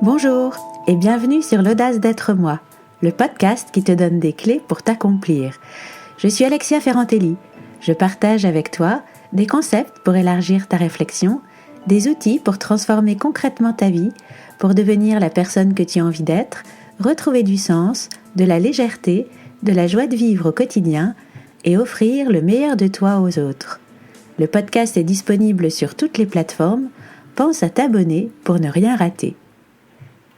Bonjour et bienvenue sur l'Audace d'être moi, le podcast qui te donne des clés pour t'accomplir. Je suis Alexia Ferrantelli. Je partage avec toi des concepts pour élargir ta réflexion, des outils pour transformer concrètement ta vie, pour devenir la personne que tu as envie d'être, retrouver du sens, de la légèreté, de la joie de vivre au quotidien et offrir le meilleur de toi aux autres. Le podcast est disponible sur toutes les plateformes. Pense à t'abonner pour ne rien rater.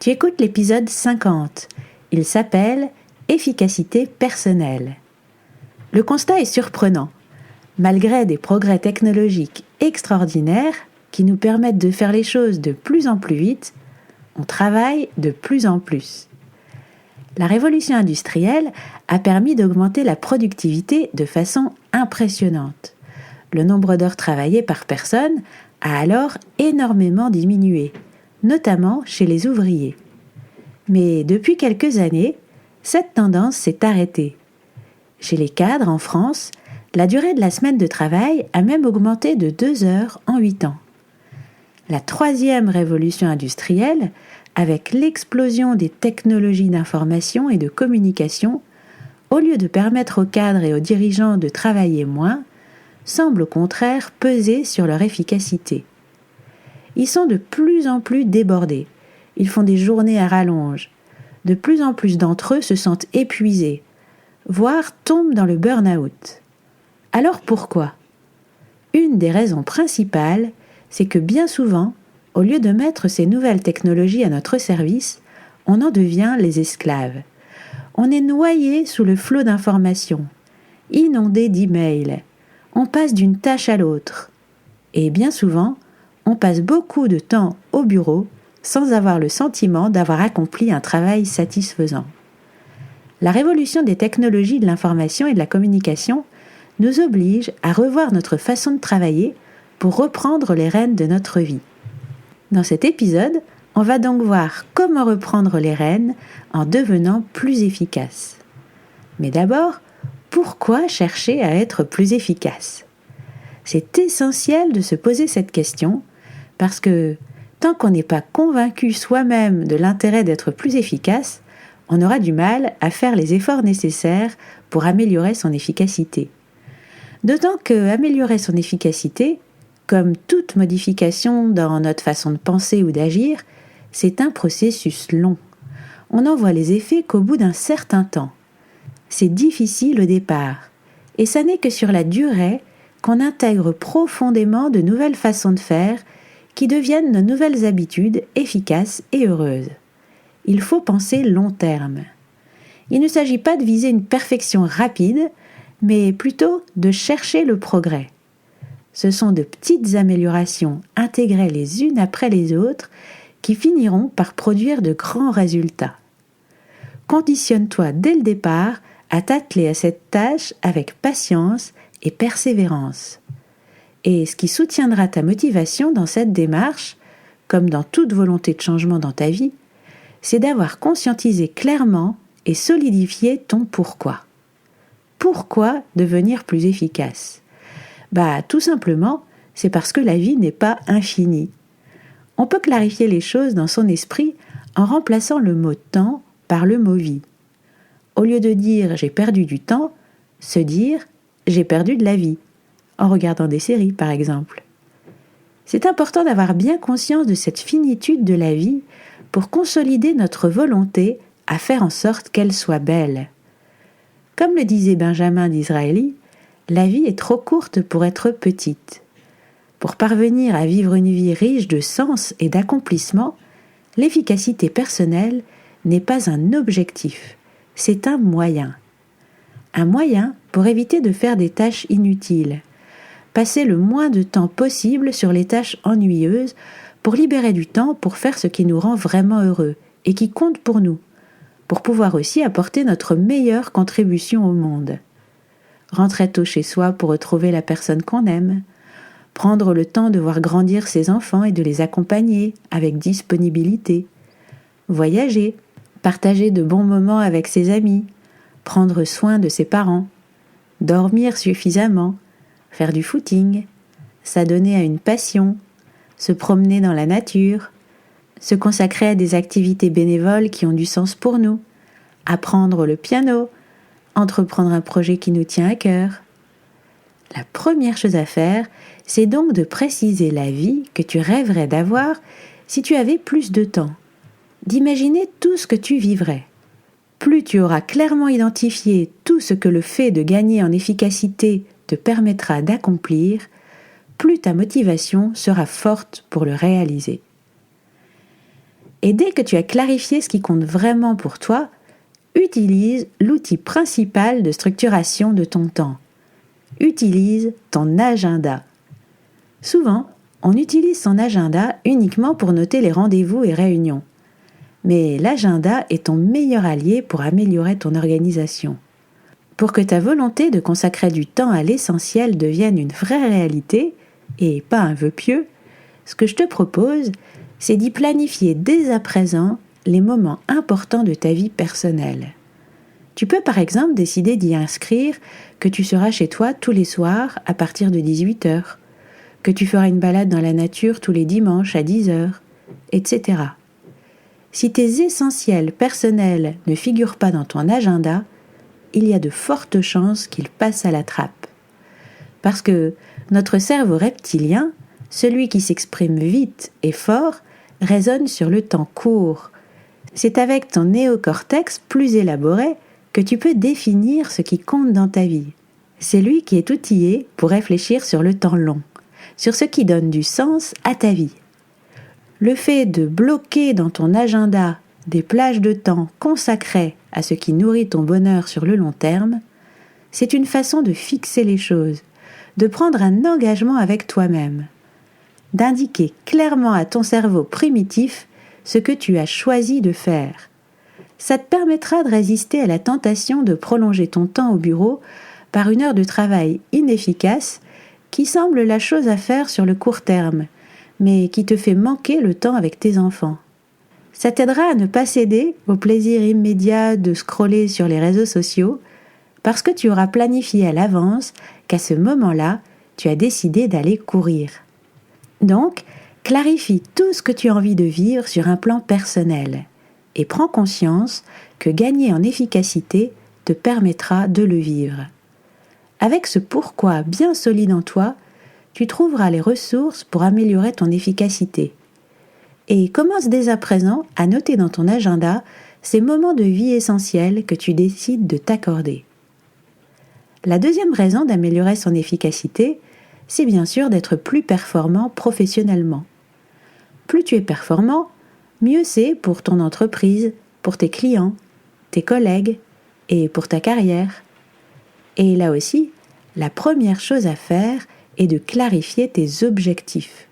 Tu écoutes l'épisode 50. Il s'appelle « Efficacité personnelle ». Le constat est surprenant. Malgré des progrès technologiques extraordinaires qui nous permettent de faire les choses de plus en plus vite, on travaille de plus en plus. La révolution industrielle a permis d'augmenter la productivité de façon impressionnante. Le nombre d'heures travaillées par personne a alors énormément diminué, notamment chez les ouvriers. Mais depuis quelques années, cette tendance s'est arrêtée. Chez les cadres en France, la durée de la semaine de travail a même augmenté de 2 heures en 8 ans. La troisième révolution industrielle, avec l'explosion des technologies d'information et de communication, au lieu de permettre aux cadres et aux dirigeants de travailler moins, semble au contraire peser sur leur efficacité. Ils sont de plus en plus débordés. Ils font des journées à rallonge. De plus en plus d'entre eux se sentent épuisés, voire tombent dans le burn-out. Alors pourquoi ? Une des raisons principales, c'est que bien souvent, au lieu de mettre ces nouvelles technologies à notre service, on en devient les esclaves. On est noyé sous le flot d'informations, inondé d'emails. On passe d'une tâche à l'autre. Et bien souvent, on passe beaucoup de temps au bureau sans avoir le sentiment d'avoir accompli un travail satisfaisant. La révolution des technologies de l'information et de la communication nous oblige à revoir notre façon de travailler pour reprendre les rênes de notre vie. Dans cet épisode, on va donc voir comment reprendre les rênes en devenant plus efficace. Mais d'abord, pourquoi chercher à être plus efficace ? C'est essentiel de se poser cette question parce que tant qu'on n'est pas convaincu soi-même de l'intérêt d'être plus efficace, on aura du mal à faire les efforts nécessaires pour améliorer son efficacité. D'autant que améliorer son efficacité, comme toute modification dans notre façon de penser ou d'agir, c'est un processus long. On n'en voit les effets qu'au bout d'un certain temps. C'est difficile au départ, et ça n'est que sur la durée qu'on intègre profondément de nouvelles façons de faire qui deviennent nos nouvelles habitudes efficaces et heureuses. Il faut penser long terme. Il ne s'agit pas de viser une perfection rapide, mais plutôt de chercher le progrès. Ce sont de petites améliorations intégrées les unes après les autres qui finiront par produire de grands résultats. Conditionne-toi dès le départ à t'atteler à cette tâche avec patience et persévérance. Et ce qui soutiendra ta motivation dans cette démarche, comme dans toute volonté de changement dans ta vie, c'est d'avoir conscientisé clairement et solidifié ton pourquoi. Pourquoi devenir plus efficace ? Tout simplement, c'est parce que la vie n'est pas infinie. On peut clarifier les choses dans son esprit en remplaçant le mot « temps » par le mot « vie ». Au lieu de dire « j'ai perdu du temps », se dire « j'ai perdu de la vie », en regardant des séries par exemple. C'est important d'avoir bien conscience de cette finitude de la vie pour consolider notre volonté à faire en sorte qu'elle soit belle. Comme le disait Benjamin Disraeli, la vie est trop courte pour être petite. Pour parvenir à vivre une vie riche de sens et d'accomplissement, l'efficacité personnelle n'est pas un objectif, c'est un moyen. Un moyen pour éviter de faire des tâches inutiles. Passer le moins de temps possible sur les tâches ennuyeuses pour libérer du temps pour faire ce qui nous rend vraiment heureux et qui compte pour nous, pour pouvoir aussi apporter notre meilleure contribution au monde. Rentrer tôt chez soi pour retrouver la personne qu'on aime, prendre le temps de voir grandir ses enfants et de les accompagner avec disponibilité, voyager, partager de bons moments avec ses amis, prendre soin de ses parents, dormir suffisamment, faire du footing, s'adonner à une passion, se promener dans la nature, se consacrer à des activités bénévoles qui ont du sens pour nous, apprendre le piano, entreprendre un projet qui nous tient à cœur. La première chose à faire, c'est donc de préciser la vie que tu rêverais d'avoir si tu avais plus de temps, d'imaginer tout ce que tu vivrais. Plus tu auras clairement identifié tout ce que le fait de gagner en efficacité te permettra d'accomplir, plus ta motivation sera forte pour le réaliser. Et dès que tu as clarifié ce qui compte vraiment pour toi, utilise l'outil principal de structuration de ton temps. Utilise ton agenda. Souvent, on utilise son agenda uniquement pour noter les rendez-vous et réunions. Mais l'agenda est ton meilleur allié pour améliorer ton organisation. Pour que ta volonté de consacrer du temps à l'essentiel devienne une vraie réalité, et pas un vœu pieux, ce que je te propose, c'est d'y planifier dès à présent les moments importants de ta vie personnelle. Tu peux par exemple décider d'y inscrire que tu seras chez toi tous les soirs à partir de 18h, que tu feras une balade dans la nature tous les dimanches à 10h, etc. Si tes essentiels personnels ne figurent pas dans ton agenda, il y a de fortes chances qu'ils passent à la trappe. Parce que notre cerveau reptilien, celui qui s'exprime vite et fort, raisonne sur le temps court. C'est avec ton néocortex plus élaboré que tu peux définir ce qui compte dans ta vie. C'est lui qui est outillé pour réfléchir sur le temps long, sur ce qui donne du sens à ta vie. Le fait de bloquer dans ton agenda des plages de temps consacrées à ce qui nourrit ton bonheur sur le long terme, c'est une façon de fixer les choses, de prendre un engagement avec toi-même, d'indiquer clairement à ton cerveau primitif ce que tu as choisi de faire. Ça te permettra de résister à la tentation de prolonger ton temps au bureau par une heure de travail inefficace qui semble la chose à faire sur le court terme, mais qui te fait manquer le temps avec tes enfants. Ça t'aidera à ne pas céder au plaisir immédiat de scroller sur les réseaux sociaux parce que tu auras planifié à l'avance qu'à ce moment-là, tu as décidé d'aller courir. Donc, clarifie tout ce que tu as envie de vivre sur un plan personnel et prends conscience que gagner en efficacité te permettra de le vivre. Avec ce pourquoi bien solide en toi, tu trouveras les ressources pour améliorer ton efficacité. Et commence dès à présent à noter dans ton agenda ces moments de vie essentiels que tu décides de t'accorder. La deuxième raison d'améliorer son efficacité, c'est bien sûr d'être plus performant professionnellement. Plus tu es performant, mieux c'est pour ton entreprise, pour tes clients, tes collègues et pour ta carrière. Et là aussi, la première chose à faire est de clarifier tes objectifs.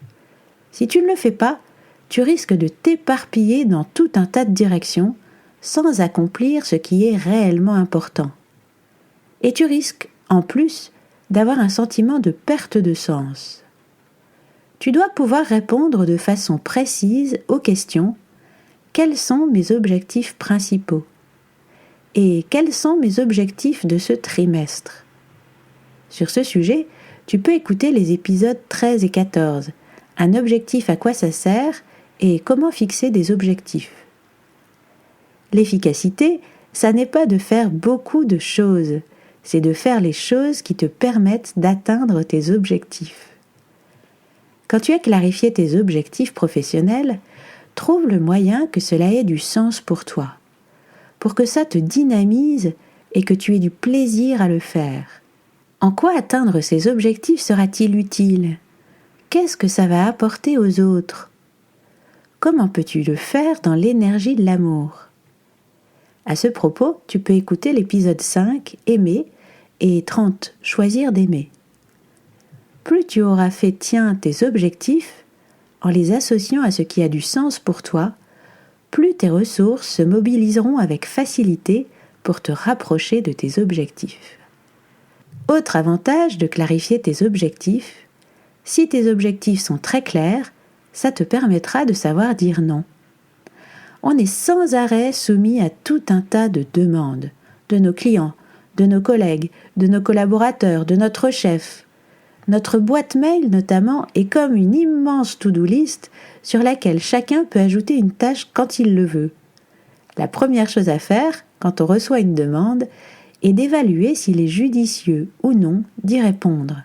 Si tu ne le fais pas, tu risques de t'éparpiller dans tout un tas de directions sans accomplir ce qui est réellement important. Et tu risques, en plus, d'avoir un sentiment de perte de sens. Tu dois pouvoir répondre de façon précise aux questions « Quels sont mes objectifs principaux ?» et « Quels sont mes objectifs de ce trimestre ?» Sur ce sujet, tu peux écouter les épisodes 13 et 14, « Un objectif à quoi ça sert ?» et « Comment fixer des objectifs ?» L'efficacité, ça n'est pas de faire beaucoup de choses, c'est de faire les choses qui te permettent d'atteindre tes objectifs. Quand tu as clarifié tes objectifs professionnels, trouve le moyen que cela ait du sens pour toi, pour que ça te dynamise et que tu aies du plaisir à le faire. En quoi atteindre ces objectifs sera-t-il utile ? Qu'est-ce que ça va apporter aux autres ? Comment peux-tu le faire dans l'énergie de l'amour ? À ce propos, tu peux écouter l'épisode 5, Aimer, et 30, Choisir d'aimer. Plus tu auras fait tien tes objectifs, en les associant à ce qui a du sens pour toi, plus tes ressources se mobiliseront avec facilité pour te rapprocher de tes objectifs. Autre avantage de clarifier tes objectifs, si tes objectifs sont très clairs, ça te permettra de savoir dire non. On est sans arrêt soumis à tout un tas de demandes, de nos clients, de nos collègues, de nos collaborateurs, de notre chef. Notre boîte mail notamment est comme une immense to-do list sur laquelle chacun peut ajouter une tâche quand il le veut. La première chose à faire, quand on reçoit une demande, est d'évaluer s'il est judicieux ou non d'y répondre.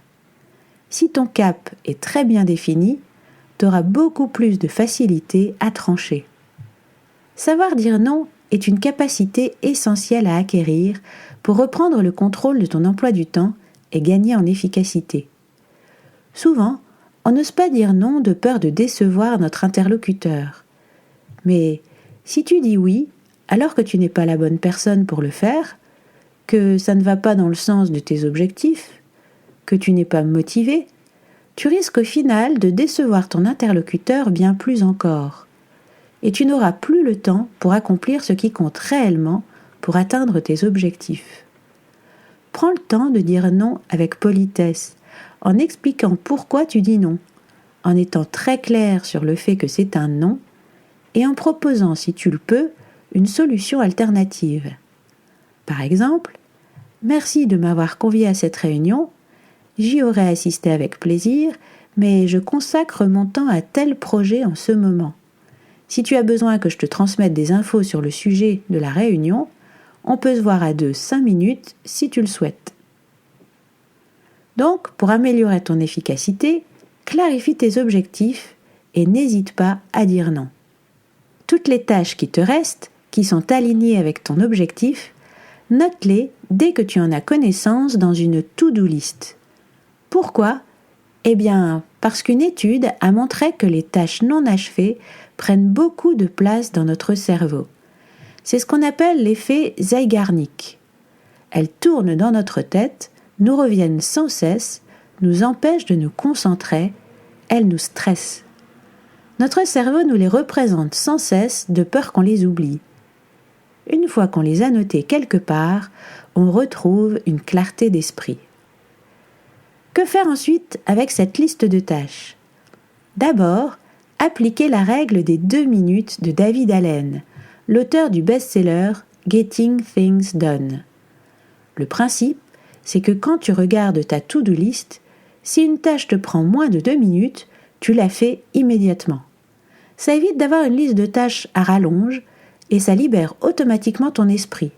Si ton cap est très bien défini, tu auras beaucoup plus de facilité à trancher. Savoir dire non est une capacité essentielle à acquérir pour reprendre le contrôle de ton emploi du temps et gagner en efficacité. Souvent, on n'ose pas dire non de peur de décevoir notre interlocuteur. Mais si tu dis oui, alors que tu n'es pas la bonne personne pour le faire, que ça ne va pas dans le sens de tes objectifs, que tu n'es pas motivé, tu risques au final de décevoir ton interlocuteur bien plus encore. Et tu n'auras plus le temps pour accomplir ce qui compte réellement pour atteindre tes objectifs. Prends le temps de dire non avec politesse, en expliquant pourquoi tu dis non, en étant très clair sur le fait que c'est un non, et en proposant, si tu le peux, une solution alternative. Par exemple, « Merci de m'avoir convié à cette réunion, j'y aurais assisté avec plaisir, mais je consacre mon temps à tel projet en ce moment. Si tu as besoin que je te transmette des infos sur le sujet de la réunion, on peut se voir à 5 minutes si tu le souhaites. » Donc, pour améliorer ton efficacité, clarifie tes objectifs et n'hésite pas à dire non. Toutes les tâches qui te restent, qui sont alignées avec ton objectif, note-les dès que tu en as connaissance dans une to-do list. Pourquoi ? Eh bien, parce qu'une étude a montré que les tâches non achevées prennent beaucoup de place dans notre cerveau. C'est ce qu'on appelle l'effet Zeigarnik. Elles tournent dans notre tête, nous reviennent sans cesse, nous empêchent de nous concentrer, elles nous stressent. Notre cerveau nous les représente sans cesse de peur qu'on les oublie. Une fois qu'on les a notées quelque part, on retrouve une clarté d'esprit. Que faire ensuite avec cette liste de tâches ? D'abord, appliquer la règle des 2 minutes de David Allen, l'auteur du best-seller Getting Things Done. Le principe, c'est que quand tu regardes ta to-do list, si une tâche te prend moins de 2 minutes, tu la fais immédiatement. Ça évite d'avoir une liste de tâches à rallonge et ça libère automatiquement ton esprit.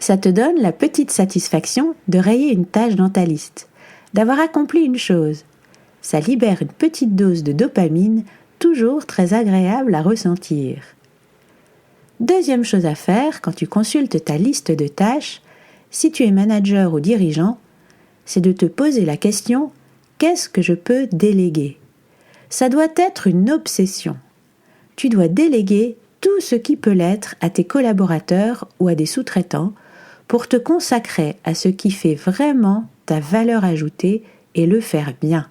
Ça te donne la petite satisfaction de rayer une tâche dans ta liste, d'avoir accompli une chose. Ça libère une petite dose de dopamine, toujours très agréable à ressentir. Deuxième chose à faire quand tu consultes ta liste de tâches, si tu es manager ou dirigeant, c'est de te poser la question « Qu'est-ce que je peux déléguer ?» Ça doit être une obsession. Tu dois déléguer tout ce qui peut l'être à tes collaborateurs ou à des sous-traitants pour te consacrer à ce qui fait vraiment ta valeur ajoutée et le faire bien.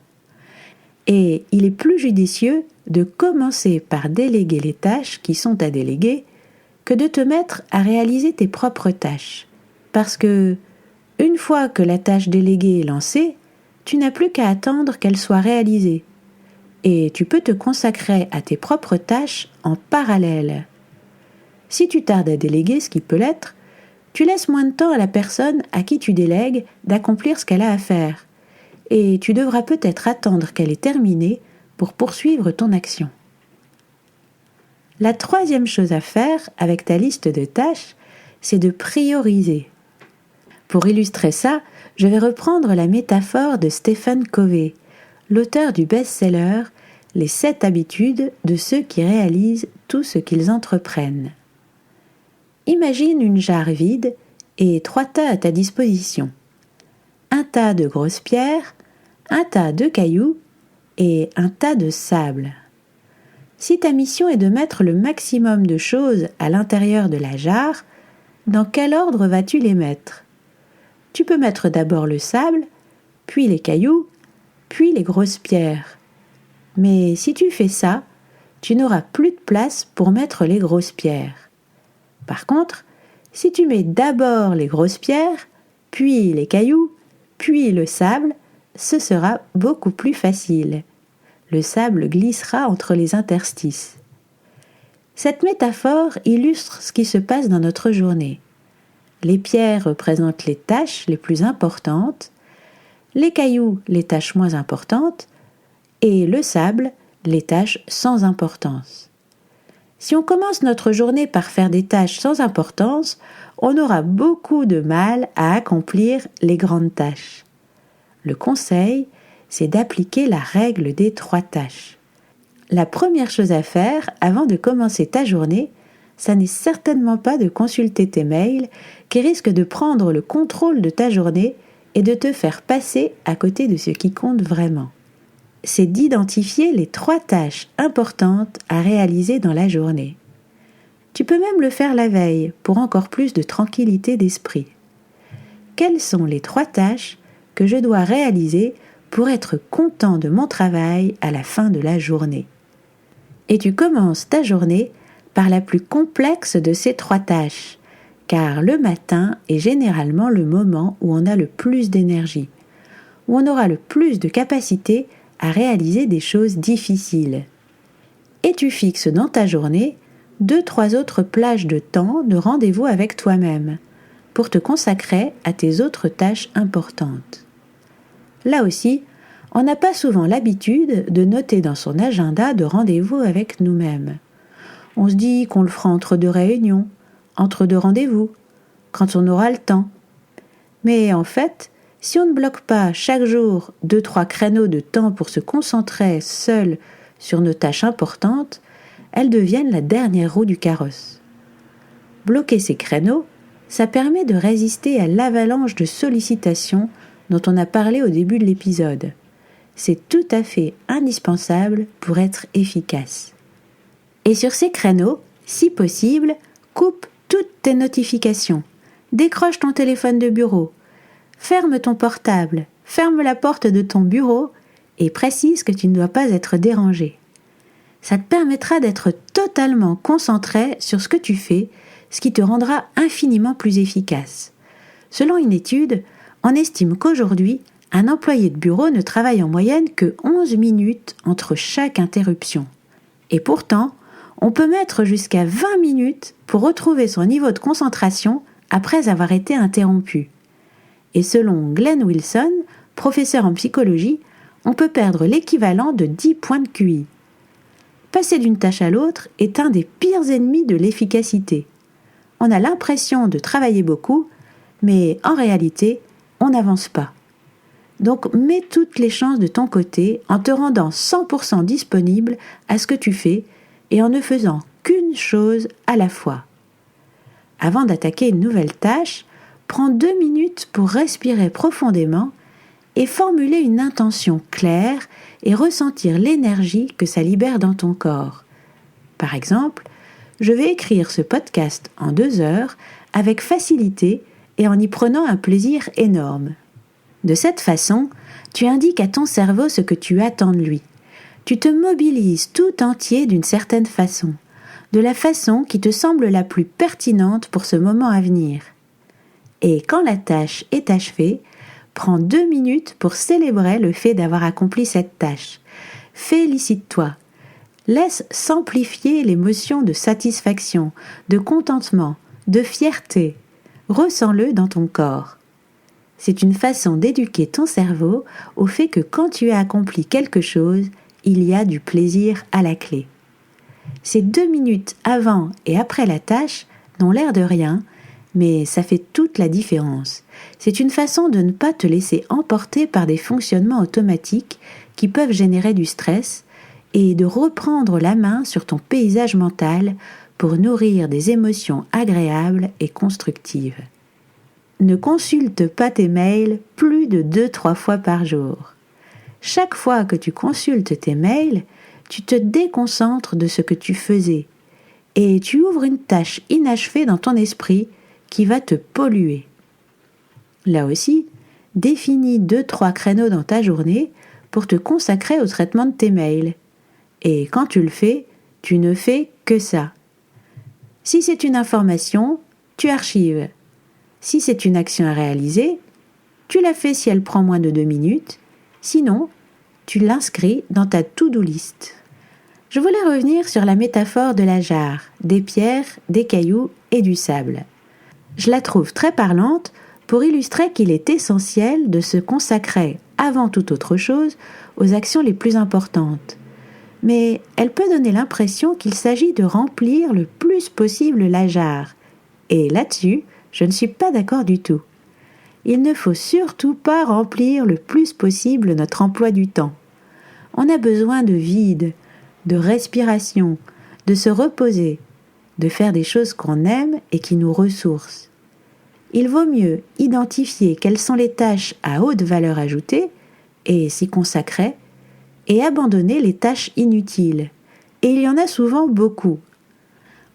Et il est plus judicieux de commencer par déléguer les tâches qui sont à déléguer que de te mettre à réaliser tes propres tâches. Parce que, une fois que la tâche déléguée est lancée, tu n'as plus qu'à attendre qu'elle soit réalisée. Et tu peux te consacrer à tes propres tâches en parallèle. Si tu tardes à déléguer ce qui peut l'être, tu laisses moins de temps à la personne à qui tu délègues d'accomplir ce qu'elle a à faire. Et tu devras peut-être attendre qu'elle ait terminé pour poursuivre ton action. La troisième chose à faire avec ta liste de tâches, c'est de prioriser. Pour illustrer ça, je vais reprendre la métaphore de Stephen Covey, l'auteur du best-seller « Les 7 habitudes de ceux qui réalisent tout ce qu'ils entreprennent ». Imagine une jarre vide et 3 tas à ta disposition. Un tas de grosses pierres, un tas de cailloux et un tas de sable. Si ta mission est de mettre le maximum de choses à l'intérieur de la jarre, dans quel ordre vas-tu les mettre ? Tu peux mettre d'abord le sable, puis les cailloux, puis les grosses pierres. Mais si tu fais ça, tu n'auras plus de place pour mettre les grosses pierres. Par contre, si tu mets d'abord les grosses pierres, puis les cailloux, puis le sable, ce sera beaucoup plus facile. Le sable glissera entre les interstices. Cette métaphore illustre ce qui se passe dans notre journée. Les pierres représentent les tâches les plus importantes, les cailloux, les tâches moins importantes, et le sable, les tâches sans importance. Si on commence notre journée par faire des tâches sans importance, on aura beaucoup de mal à accomplir les grandes tâches. Le conseil, c'est d'appliquer la règle des 3 tâches. La première chose à faire avant de commencer ta journée, ça n'est certainement pas de consulter tes mails qui risquent de prendre le contrôle de ta journée et de te faire passer à côté de ce qui compte vraiment. C'est d'identifier les 3 tâches importantes à réaliser dans la journée. Tu peux même le faire la veille pour encore plus de tranquillité d'esprit. Quelles sont les 3 tâches que je dois réaliser pour être content de mon travail à la fin de la journée? Et tu commences ta journée par la plus complexe de ces 3 tâches, car le matin est généralement le moment où on a le plus d'énergie, où on aura le plus de capacité à réaliser des choses difficiles. Et tu fixes dans ta journée 2-3 autres plages de temps de rendez-vous avec toi-même, pour te consacrer à tes autres tâches importantes. Là aussi, on n'a pas souvent l'habitude de noter dans son agenda de rendez-vous avec nous-mêmes. On se dit qu'on le fera entre 2 réunions, entre 2 rendez-vous, quand on aura le temps. Mais en fait, si on ne bloque pas chaque jour 2-3 créneaux de temps pour se concentrer seul sur nos tâches importantes, elles deviennent la dernière roue du carrosse. Bloquer ces créneaux, ça permet de résister à l'avalanche de sollicitations dont on a parlé au début de l'épisode. C'est tout à fait indispensable pour être efficace. Et sur ces créneaux, si possible, coupe toutes tes notifications. Décroche ton téléphone de bureau. Ferme ton portable. Ferme la porte de ton bureau et précise que tu ne dois pas être dérangé. Ça te permettra d'être totalement concentré sur ce que tu fais, ce qui te rendra infiniment plus efficace. Selon une étude, on estime qu'aujourd'hui, un employé de bureau ne travaille en moyenne que 11 minutes entre chaque interruption. Et pourtant, on peut mettre jusqu'à 20 minutes pour retrouver son niveau de concentration après avoir été interrompu. Et selon Glenn Wilson, professeur en psychologie, on peut perdre l'équivalent de 10 points de QI. Passer d'une tâche à l'autre est un des pires ennemis de l'efficacité. On a l'impression de travailler beaucoup, mais en réalité, on n'avance pas. Donc mets toutes les chances de ton côté en te rendant 100% disponible à ce que tu fais et en ne faisant qu'une chose à la fois. Avant d'attaquer une nouvelle tâche, prends 2 minutes pour respirer profondément et formuler une intention claire et ressentir l'énergie que ça libère dans ton corps. Par exemple, je vais écrire ce podcast en 2 heures avec facilité et en y prenant un plaisir énorme. De cette façon, tu indiques à ton cerveau ce que tu attends de lui. Tu te mobilises tout entier d'une certaine façon, de la façon qui te semble la plus pertinente pour ce moment à venir. Et quand la tâche est achevée, prends 2 minutes pour célébrer le fait d'avoir accompli cette tâche. Félicite-toi. Laisse s'amplifier l'émotion de satisfaction, de contentement, de fierté. Ressens-le dans ton corps. C'est une façon d'éduquer ton cerveau au fait que quand tu as accompli quelque chose, il y a du plaisir à la clé. Ces 2 minutes avant et après la tâche n'ont l'air de rien, mais ça fait toute la différence. C'est une façon de ne pas te laisser emporter par des fonctionnements automatiques qui peuvent générer du stress et de reprendre la main sur ton paysage mental pour nourrir des émotions agréables et constructives. Ne consulte pas tes mails plus de 2-3 fois par jour. Chaque fois que tu consultes tes mails, tu te déconcentres de ce que tu faisais et tu ouvres une tâche inachevée dans ton esprit qui va te polluer. Là aussi, définis 2-3 créneaux dans ta journée pour te consacrer au traitement de tes mails. Et quand tu le fais, tu ne fais que ça. Si c'est une information, tu archives. Si c'est une action à réaliser, tu la fais si elle prend moins de 2 minutes. Sinon, tu l'inscris dans ta to-do list. Je voulais revenir sur la métaphore de la jarre, des pierres, des cailloux et du sable. Je la trouve très parlante pour illustrer qu'il est essentiel de se consacrer, avant toute autre chose, aux actions les plus importantes. Mais elle peut donner l'impression qu'il s'agit de remplir le plus possible la jarre. Et là-dessus, je ne suis pas d'accord du tout. Il ne faut surtout pas remplir le plus possible notre emploi du temps. On a besoin de vide, de respiration, de se reposer, de faire des choses qu'on aime et qui nous ressourcent. Il vaut mieux identifier quelles sont les tâches à haute valeur ajoutée et s'y consacrer, et abandonner les tâches inutiles. Et il y en a souvent beaucoup.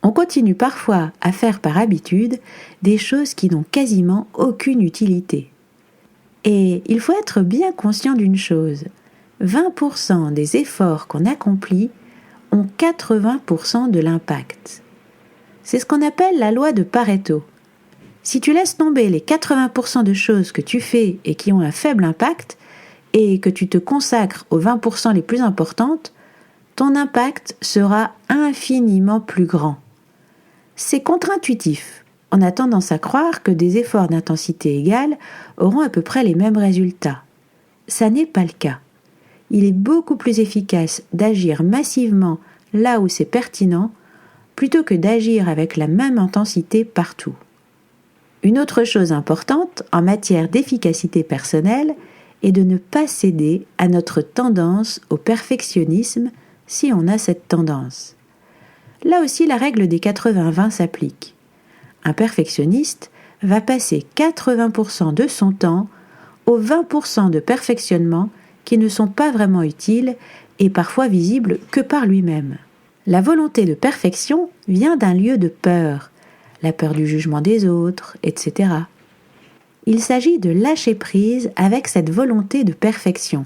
On continue parfois à faire par habitude des choses qui n'ont quasiment aucune utilité. Et il faut être bien conscient d'une chose, 20% des efforts qu'on accomplit ont 80% de l'impact. C'est ce qu'on appelle la loi de Pareto. Si tu laisses tomber les 80% de choses que tu fais et qui ont un faible impact, et que tu te consacres aux 20% les plus importantes, ton impact sera infiniment plus grand. C'est contre-intuitif. On a tendance à croire que des efforts d'intensité égale auront à peu près les mêmes résultats. Ça n'est pas le cas. Il est beaucoup plus efficace d'agir massivement là où c'est pertinent, plutôt que d'agir avec la même intensité partout. Une autre chose importante en matière d'efficacité personnelle est de ne pas céder à notre tendance au perfectionnisme si on a cette tendance. Là aussi, la règle des 80-20 s'applique. Un perfectionniste va passer 80% de son temps aux 20% de perfectionnement qui ne sont pas vraiment utiles et parfois visibles que par lui-même. La volonté de perfection vient d'un lieu de peur, la peur du jugement des autres, etc. Il s'agit de lâcher prise avec cette volonté de perfection.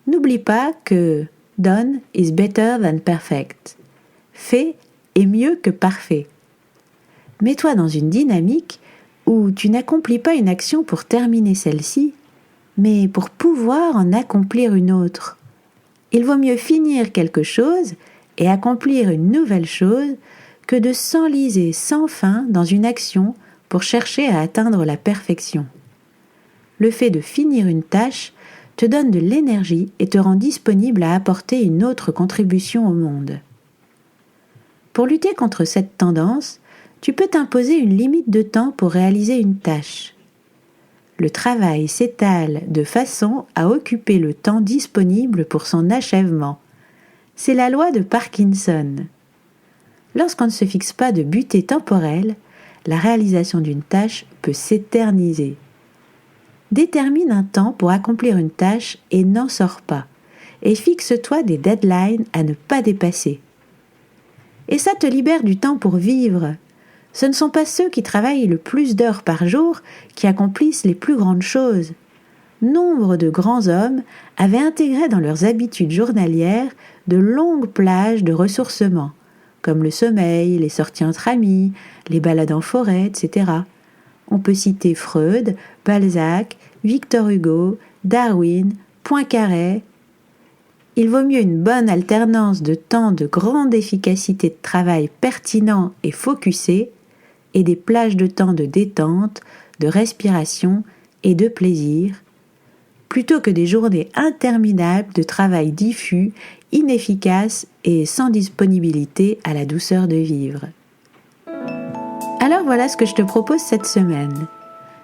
N'oublie pas que done is better than perfect. Fait est mieux que parfait. Mets-toi dans une dynamique où tu n'accomplis pas une action pour terminer celle-ci, mais pour pouvoir en accomplir une autre. Il vaut mieux finir quelque chose et accomplir une nouvelle chose que de s'enliser sans fin dans une action pour chercher à atteindre la perfection. Le fait de finir une tâche te donne de l'énergie et te rend disponible à apporter une autre contribution au monde. Pour lutter contre cette tendance, tu peux t'imposer une limite de temps pour réaliser une tâche. Le travail s'étale de façon à occuper le temps disponible pour son achèvement. C'est la loi de Parkinson. Lorsqu'on ne se fixe pas de butée temporelle, la réalisation d'une tâche peut s'éterniser. Détermine un temps pour accomplir une tâche et n'en sors pas. Et fixe-toi des deadlines à ne pas dépasser. Et ça te libère du temps pour vivre. Ce ne sont pas ceux qui travaillent le plus d'heures par jour qui accomplissent les plus grandes choses. Nombre de grands hommes avaient intégré dans leurs habitudes journalières de longues plages de ressourcement, comme le sommeil, les sorties entre amis, les balades en forêt, etc. On peut citer Freud, Balzac, Victor Hugo, Darwin, Poincaré. Il vaut mieux une bonne alternance de temps de grande efficacité de travail pertinent et focusé et des plages de temps de détente, de respiration et de plaisir, plutôt que des journées interminables de travail diffus, inefficace et sans disponibilité à la douceur de vivre. Alors voilà ce que je te propose cette semaine.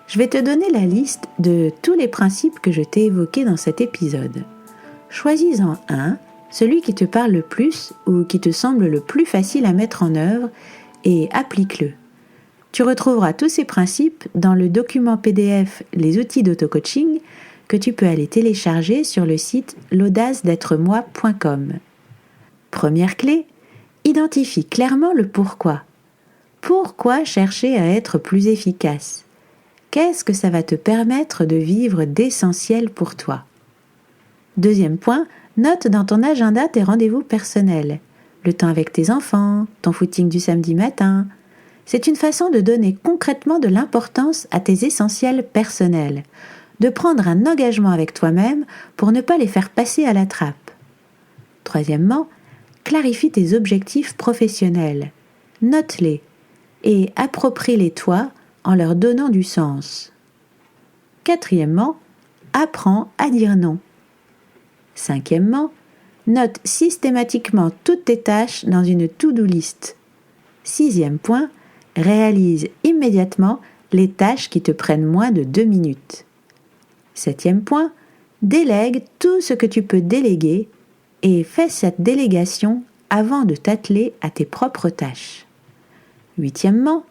Je vais te donner la liste de tous les principes que je t'ai évoqués dans cet épisode. Choisis-en un, celui qui te parle le plus ou qui te semble le plus facile à mettre en œuvre et applique-le. Tu retrouveras tous ces principes dans le document PDF Les outils d'auto-coaching que tu peux aller télécharger sur le site l'audace-d'être-moi.com. Première clé, identifie clairement le pourquoi. Pourquoi chercher à être plus efficace ? Qu'est-ce que ça va te permettre de vivre d'essentiel pour toi ? Deuxième point, note dans ton agenda tes rendez-vous personnels. Le temps avec tes enfants, ton footing du samedi matin. C'est une façon de donner concrètement de l'importance à tes essentiels personnels, de prendre un engagement avec toi-même pour ne pas les faire passer à la trappe. Troisièmement, clarifie tes objectifs professionnels. Note-les et approprie-les-toi en leur donnant du sens. Quatrièmement, apprends à dire non. Cinquièmement, note systématiquement toutes tes tâches dans une to-do list. Sixième point, réalise immédiatement les tâches qui te prennent moins de 2 minutes. Septième point, délègue tout ce que tu peux déléguer et fais cette délégation avant de t'atteler à tes propres tâches. Huitièmement,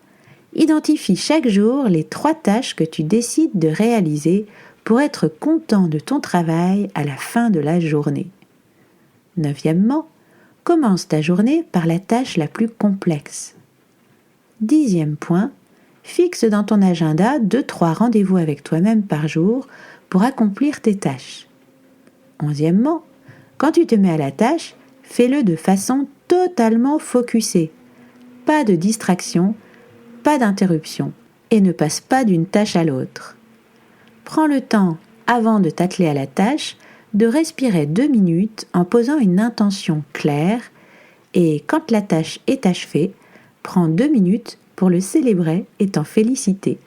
identifie chaque jour les 3 tâches que tu décides de réaliser pour être content de ton travail à la fin de la journée. Neuvièmement, commence ta journée par la tâche la plus complexe. 10e point, fixe dans ton agenda 2-3 rendez-vous avec toi-même par jour pour accomplir tes tâches. 11e, quand tu te mets à la tâche, fais-le de façon totalement focusée. Pas de distraction, pas d'interruption et ne passe pas d'une tâche à l'autre. Prends le temps, avant de t'atteler à la tâche, de respirer 2 minutes en posant une intention claire et quand la tâche est achevée, prends 2 minutes pour le célébrer et t'en féliciter.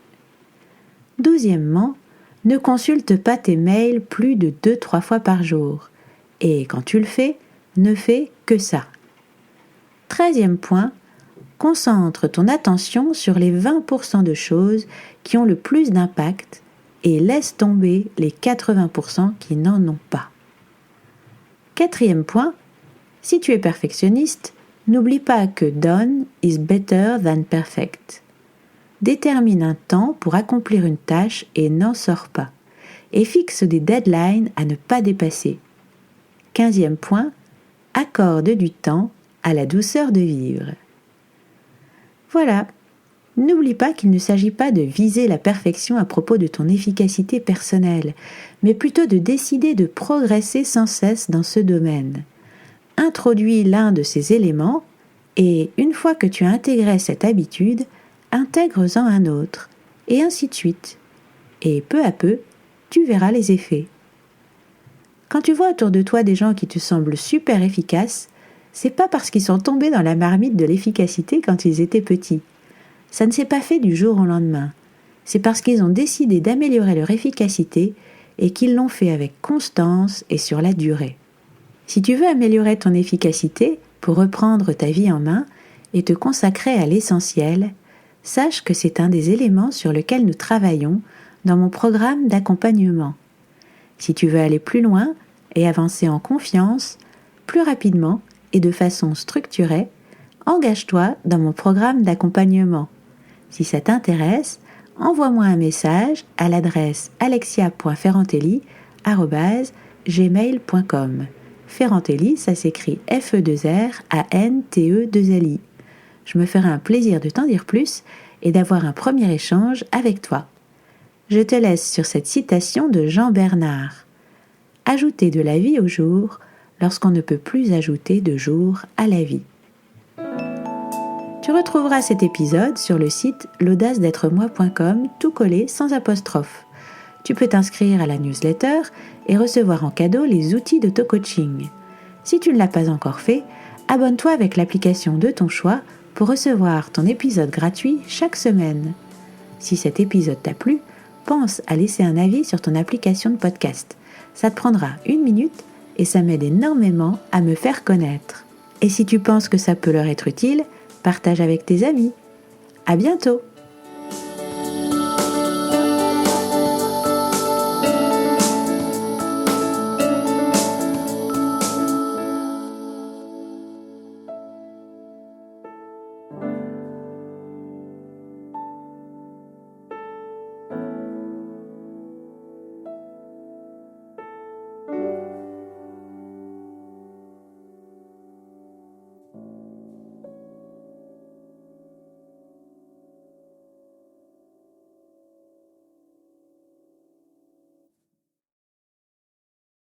12e, ne consulte pas tes mails plus de 2-3 fois par jour et quand tu le fais, ne fais que ça. 13e point, concentre ton attention sur les 20% de choses qui ont le plus d'impact et laisse tomber les 80% qui n'en ont pas. 4e point, si tu es perfectionniste, n'oublie pas que done is better than perfect. Détermine un temps pour accomplir une tâche et n'en sors pas. Et fixe des deadlines à ne pas dépasser. 15e point, accorde du temps à la douceur de vivre. Voilà. N'oublie pas qu'il ne s'agit pas de viser la perfection à propos de ton efficacité personnelle, mais plutôt de décider de progresser sans cesse dans ce domaine. Introduis l'un de ces éléments et, une fois que tu as intégré cette habitude, intègre-en un autre, et ainsi de suite. Et peu à peu, tu verras les effets. Quand tu vois autour de toi des gens qui te semblent super efficaces, c'est pas parce qu'ils sont tombés dans la marmite de l'efficacité quand ils étaient petits. Ça ne s'est pas fait du jour au lendemain. C'est parce qu'ils ont décidé d'améliorer leur efficacité et qu'ils l'ont fait avec constance et sur la durée. Si tu veux améliorer ton efficacité pour reprendre ta vie en main et te consacrer à l'essentiel, sache que c'est un des éléments sur lesquels nous travaillons dans mon programme d'accompagnement. Si tu veux aller plus loin et avancer en confiance, plus rapidement et de façon structurée, engage-toi dans mon programme d'accompagnement. Si ça t'intéresse, envoie-moi un message à l'adresse alexia.ferrantelli@gmail.com. Ferrantelli, ça s'écrit F-E-2-R-A-N-T-E-2-L-I. Je me ferai un plaisir de t'en dire plus et d'avoir un premier échange avec toi. Je te laisse sur cette citation de Jean Bernard. Ajouter de la vie au jour lorsqu'on ne peut plus ajouter de jour à la vie. Tu retrouveras cet épisode sur le site l'audace-d'être-moi.com, tout collé sans apostrophe. Tu peux t'inscrire à la newsletter et recevoir en cadeau les outils d'auto-coaching. Si tu ne l'as pas encore fait, abonne-toi avec l'application de ton choix pour recevoir ton épisode gratuit chaque semaine. Si cet épisode t'a plu, pense à laisser un avis sur ton application de podcast. Ça te prendra 1 minute et ça m'aide énormément à me faire connaître. Et si tu penses que ça peut leur être utile, partage avec tes amis. À bientôt!